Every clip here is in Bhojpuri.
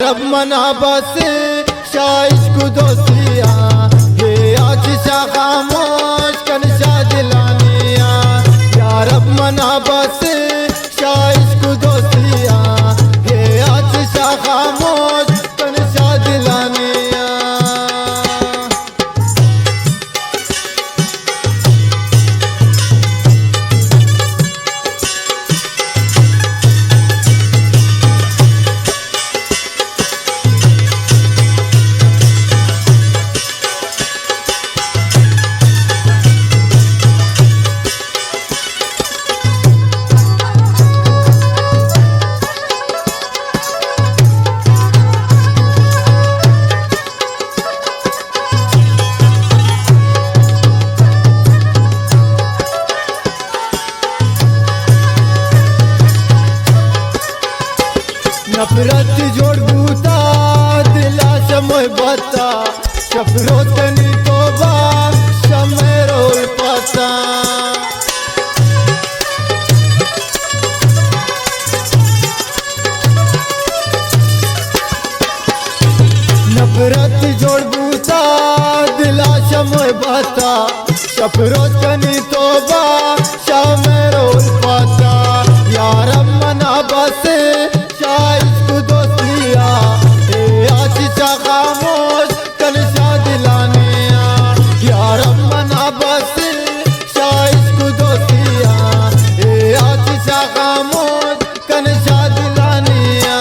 यारब मना बस शाइश को दोस्तिया ये आज सा खामोश कन सा दिलानिया यारब मना बस शाइश को दोस्तिया ये आज सा खामोश कन सा दिलानिया नफरत जोड़ बूता दिला समय बता शफरोत कनी तोबा समय रोल पता नफरत जोड़ बूता दिला समय बता शफरोत कनी तोबा समय रोल पता यारब मना बस शाइश को दोस्तिया ए आज सा खामोश कन सा दिलानिया यारब मना बस शाइश को दोस्तिया ए आज सा खामोश कन सा दिलानिया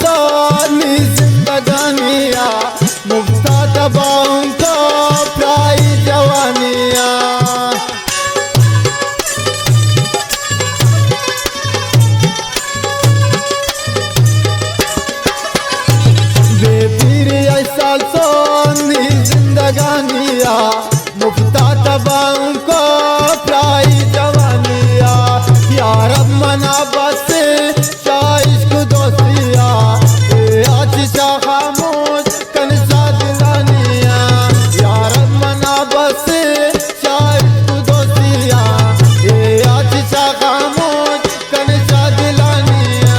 साली जिंदगानिया मुफ्ता तबाउं को प्राई जवानिया बेपीर साल सोनी जिंदगानिया मुफ्ता तबाउं को प्राई जवानिया यारब मना बस शाइश को दोस्तिया ए आज सा खामोश कन सा दिलानिया यारब मना बस शाइश को दोस्तिया ए आज सा खामोश कन सा दिलानिया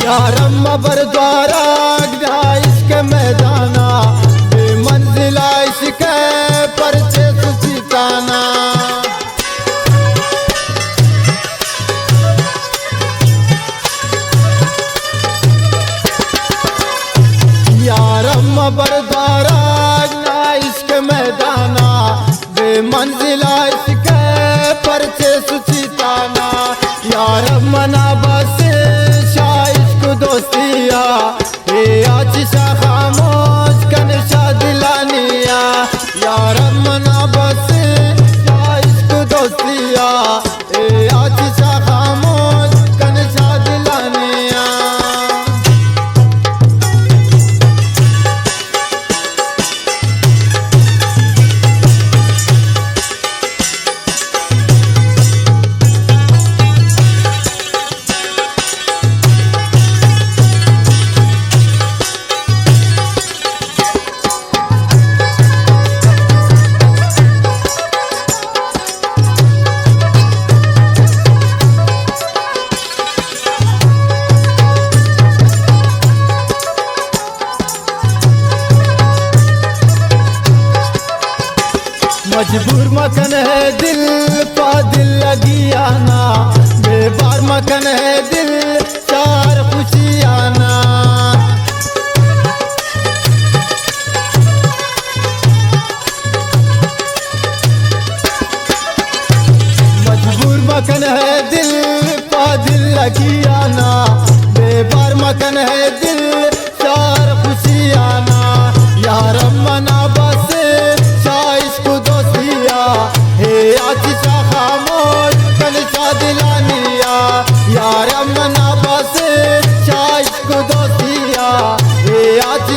यारब मबर द्वारा इश्क मैदाना बेमंजिला इश्क परचे सुचिताना यारब मबर द्वारा इश्क मैदाना बेमंजिला इश्क परचे सुचिताना यारब मना बस दोस्तिया ए आज सा खामोश कन सा दिलानिया यारब मना बस शाइश को दोस्तिया ए आज सा खामोश कन सा दिलानिया मजबूर मकन है दिल पा दिल लगी आना, बेबार मकन है दिल चार खुशी आना। मजबूर मकन है दिल पा दिल लगी आना, बेबार मकन है दिल चार खुशी आना। यार मना बस शाइश को दोस्तिया हे आज सा खामोश कनसा दिलानिया। यार मना बस शाइश को दोस्तिया हे आज